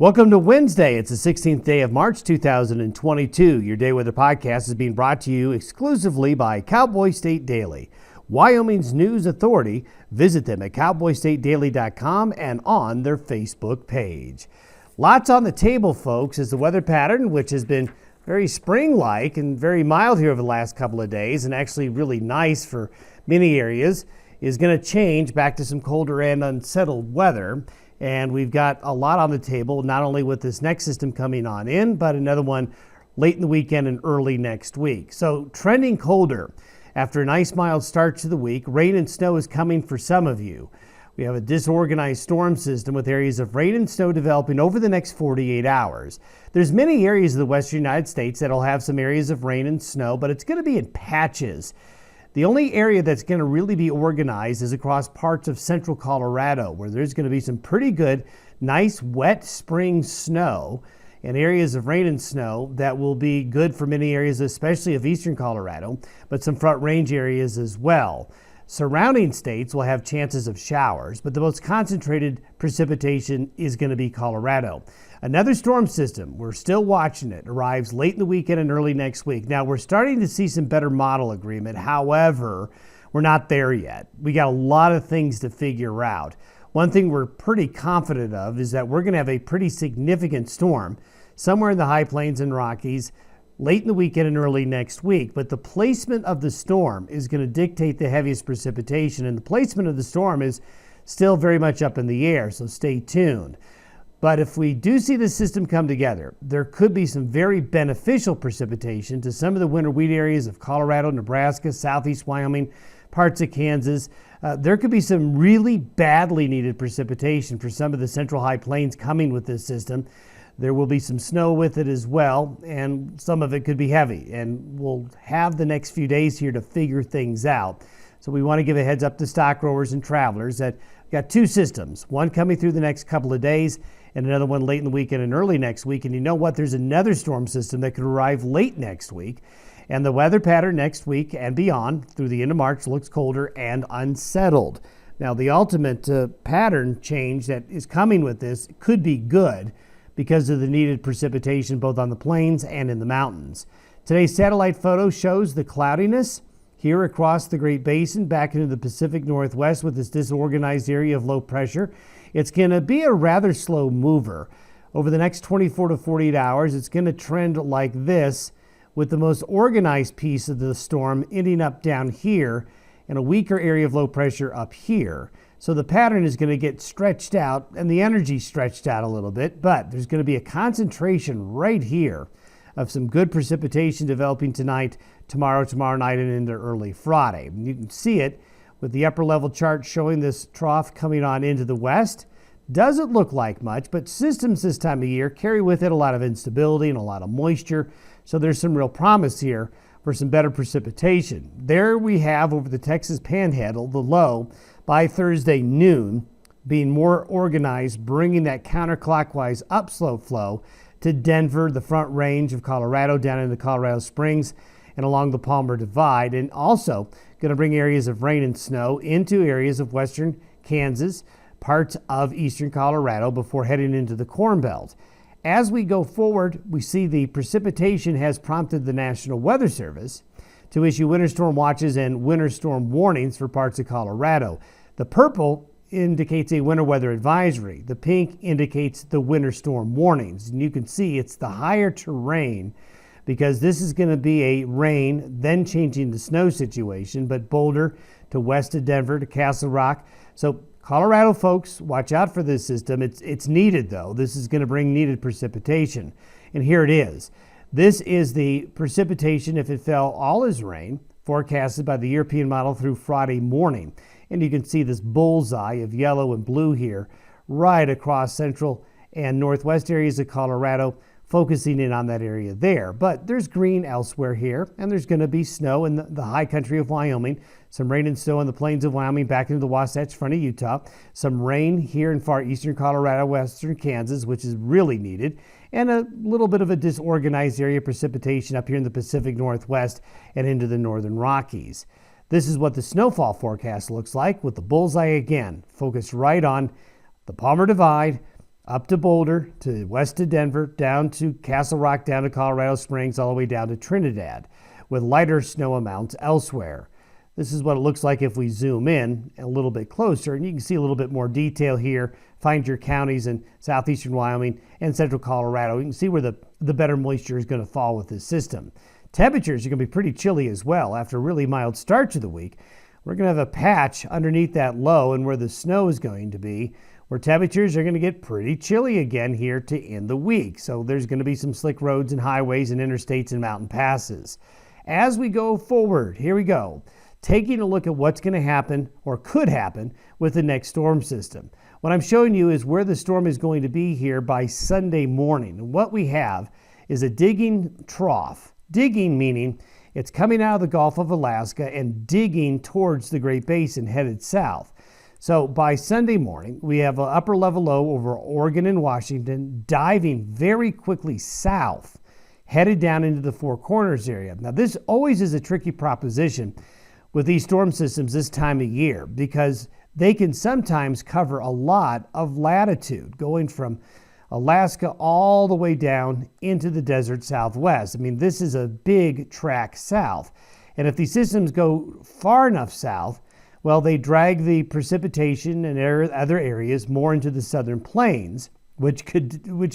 Welcome to Wednesday. It's the 16th day of March 2022. Your Day Weather Podcast is being brought to you exclusively by Cowboy State Daily, Wyoming's news authority. Visit them at cowboystatedaily.com and on their Facebook page. Lots on the table, folks, as the weather pattern, which has been very spring-like and very mild here over the last couple of days and actually really nice for many areas, is going to change back to some colder and unsettled weather. And we've got a lot on the table, not only with this next system coming on in, but another one late in the weekend and early next week. So trending colder. After a nice mild start to the week, rain and snow is coming for some of you. We have a disorganized storm system with areas of rain and snow developing over the next 48 hours. There's many areas of the western United States that'll have some areas of rain and snow, but it's going to be in patches. The only area that's going to really be organized is across parts of central Colorado, where there's going to be some pretty good, nice, wet spring snow and areas of rain and snow that will be good for many areas, especially of eastern Colorado, but some front range areas as well. Surrounding states will have chances of showers, but the most concentrated precipitation is going to be Colorado. Another storm system, we're still watching it, arrives late in the weekend and early next week. Now, we're starting to see some better model agreement. However, we're not there yet. We got a lot of things to figure out. One thing we're pretty confident of is that we're going to have a pretty significant storm somewhere in the high plains and Rockies late in the weekend and early next week. But the placement of the storm is going to dictate the heaviest precipitation, and the placement of the storm is still very much up in the air, so stay tuned. But if we do see the system come together, there could be some very beneficial precipitation to some of the winter wheat areas of Colorado, Nebraska, southeast Wyoming, parts of Kansas. There could be some really badly needed precipitation for some of the central high plains coming with this system. There will be some snow with it as well, and some of it could be heavy. And we'll have the next few days here to figure things out. So we want to give a heads up to stock growers and travelers that we've got two systems, one coming through the next couple of days and another one late in the weekend and early next week. And you know what? There's another storm system that could arrive late next week. And the weather pattern next week and beyond through the end of March looks colder and unsettled. Now, the ultimate pattern change that is coming with this could be good because of the needed precipitation both on the plains and in the mountains. Today's satellite photo shows the cloudiness here across the Great Basin back into the Pacific Northwest with this disorganized area of low pressure. It's going to be a rather slow mover. Over the next 24 to 48 hours, it's going to trend like this, with the most organized piece of the storm ending up down here and a weaker area of low pressure up here. So the pattern is going to get stretched out and the energy stretched out a little bit, but there's going to be a concentration right here of some good precipitation developing tonight, tomorrow night, and into early Friday. And you can see it with the upper level chart showing this trough coming on into the west. Doesn't look like much, but systems this time of year carry with it a lot of instability and a lot of moisture. So there's some real promise here for some better precipitation. There we have over the Texas Panhandle, the low by Thursday noon being more organized, bringing that counterclockwise upslope flow to Denver, the front range of Colorado, down into Colorado Springs and along the Palmer Divide, and also going to bring areas of rain and snow into areas of western Kansas, parts of eastern Colorado before heading into the Corn Belt. As we go forward, we see the precipitation has prompted the National Weather Service to issue winter storm watches and winter storm warnings for parts of Colorado. The purple indicates a winter weather advisory. The pink indicates the winter storm warnings. And you can see it's the higher terrain because this is going to be a rain, then changing the snow situation, but Boulder to west of Denver to Castle Rock. So Colorado folks, watch out for this system. It's needed though. This is going to bring needed precipitation. And here it is. This is the precipitation if it fell all as rain forecasted by the European model through Friday morning. And you can see this bullseye of yellow and blue here right across central and northwest areas of Colorado, focusing in on that area there. But there's green elsewhere here, and there's going to be snow in the high country of Wyoming, some rain and snow in the plains of Wyoming back into the Wasatch Front of Utah, some rain here in far eastern Colorado, western Kansas, which is really needed, and a little bit of a disorganized area of precipitation up here in the Pacific Northwest and into the northern Rockies. This is what the snowfall forecast looks like with the bullseye again, focused right on the Palmer Divide, up to Boulder, to west to Denver, down to Castle Rock, down to Colorado Springs, all the way down to Trinidad, with lighter snow amounts elsewhere. This is what it looks like if we zoom in a little bit closer, and you can see a little bit more detail here. Find your counties in southeastern Wyoming and central Colorado. You can see where the better moisture is going to fall with this system. Temperatures are going to be pretty chilly as well. After a really mild start to the week, we're going to have a patch underneath that low and where the snow is going to be, where temperatures are going to get pretty chilly again here to end the week. So there's going to be some slick roads and highways and interstates and mountain passes. As we go forward, here we go, taking a look at what's going to happen or could happen with the next storm system. What I'm showing you is where the storm is going to be here by Sunday morning. And what we have is a digging trough. Digging meaning it's coming out of the Gulf of Alaska and digging towards the Great Basin headed south. So by Sunday morning, we have an upper level low over Oregon and Washington diving very quickly south, headed down into the Four Corners area. Now this always is a tricky proposition with these storm systems this time of year because they can sometimes cover a lot of latitude, going from Alaska all the way down into the desert Southwest. I mean, this is a big track south. And if these systems go far enough south, well, they drag the precipitation and other areas more into the southern plains, which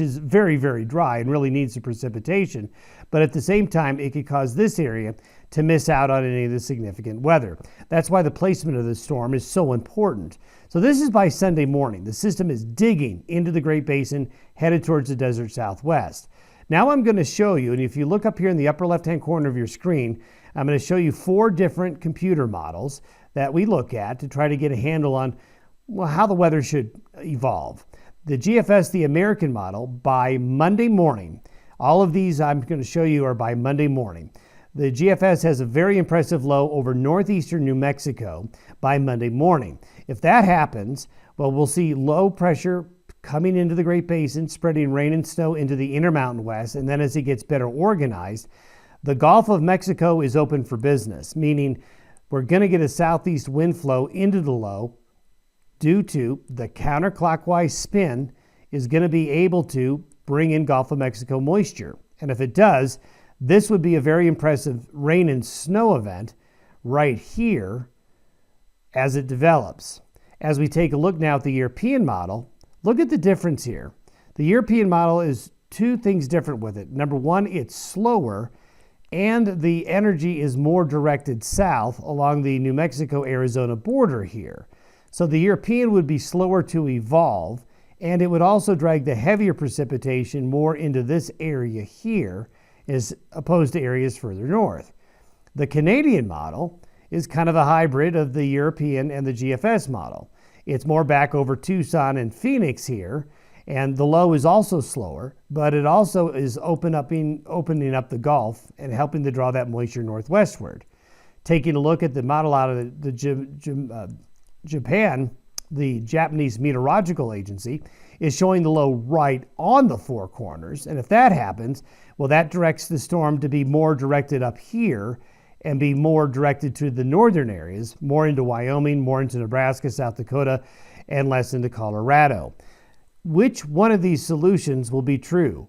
is very, very dry and really needs the precipitation. But at the same time, it could cause this area to miss out on any of the significant weather. That's why the placement of the storm is so important. So this is by Sunday morning. The system is digging into the Great Basin, headed towards the desert Southwest. Now I'm going to show you, and if you look up here in the upper left-hand corner of your screen, I'm going to show you 4 different computer models that we look at to try to get a handle on how the weather should evolve. The GFS, the American model, by Monday morning. All of these I'm going to show you are by Monday morning. The GFS has a very impressive low over northeastern New Mexico by Monday morning. If that happens, well, we'll see low pressure coming into the Great Basin, spreading rain and snow into the Intermountain West, and then as it gets better organized, the Gulf of Mexico is open for business, meaning we're going to get a southeast wind flow into the low due to the counterclockwise spin is going to be able to bring in Gulf of Mexico moisture. And if it does, this would be a very impressive rain and snow event right here as it develops. As we take a look now at the European model, look at the difference here. The European model is 2 things different with it. Number one, it's slower, and the energy is more directed south along the New Mexico-Arizona border here. So the European would be slower to evolve, and it would also drag the heavier precipitation more into this area here as opposed to areas further north. The Canadian model is kind of a hybrid of the European and the GFS model. It's more back over Tucson and Phoenix here, and the low is also slower, but it also is opening up the Gulf and helping to draw that moisture northwestward. Taking a look at the model out of Japan, the Japanese Meteorological Agency is showing the low right on the Four Corners, and if that happens, well, that directs the storm to be more directed up here and be more directed to the northern areas, more into Wyoming, more into Nebraska, South Dakota, and less into Colorado. Which one of these solutions will be true?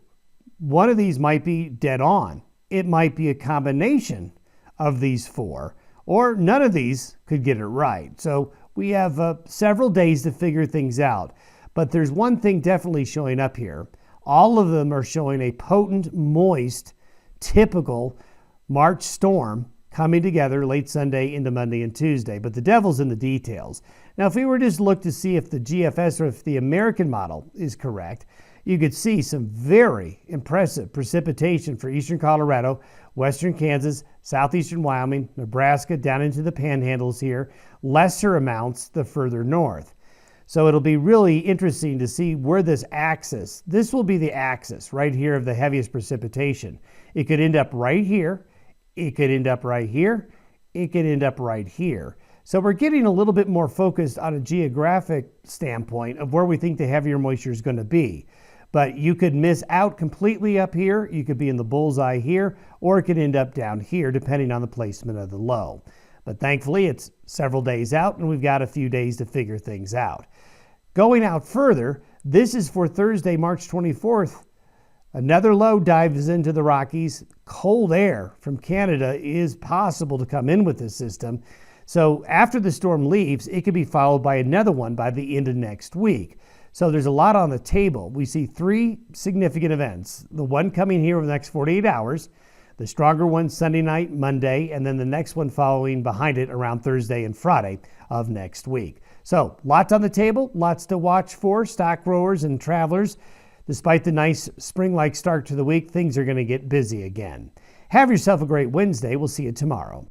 One of these might be dead on. It might be a combination of these 4, or none of these could get it right. So we have several days to figure things out. But there's one thing definitely showing up here. All of them are showing a potent, moist, typical March storm coming together late Sunday into Monday and Tuesday. But the devil's in the details. Now, if we were just to look to see if the GFS or if the American model is correct, you could see some very impressive precipitation for eastern Colorado, western Kansas, southeastern Wyoming, Nebraska, down into the panhandles here, lesser amounts the further north. So it'll be really interesting to see where this will be the axis right here of the heaviest precipitation. It could end up right here, it could end up right here, it could end up right here. So we're getting a little bit more focused on a geographic standpoint of where we think the heavier moisture is going to be. But you could miss out completely up here, you could be in the bullseye here, or it could end up down here depending on the placement of the low. But thankfully it's several days out and we've got a few days to figure things out. Going out further, This is for Thursday, March 24th. Another low dives into the Rockies. Cold air from Canada is possible to come in with this system. So after the storm leaves, it could be followed by another one by the end of next week. So there's a lot on the table. We see three significant events. The one coming here over the next 48 hours, the stronger one Sunday night, Monday, and then the next one following behind it around Thursday and Friday of next week. So lots on the table, lots to watch for, stock growers and travelers. Despite the nice spring-like start to the week, things are going to get busy again. Have yourself a great Wednesday. We'll see you tomorrow.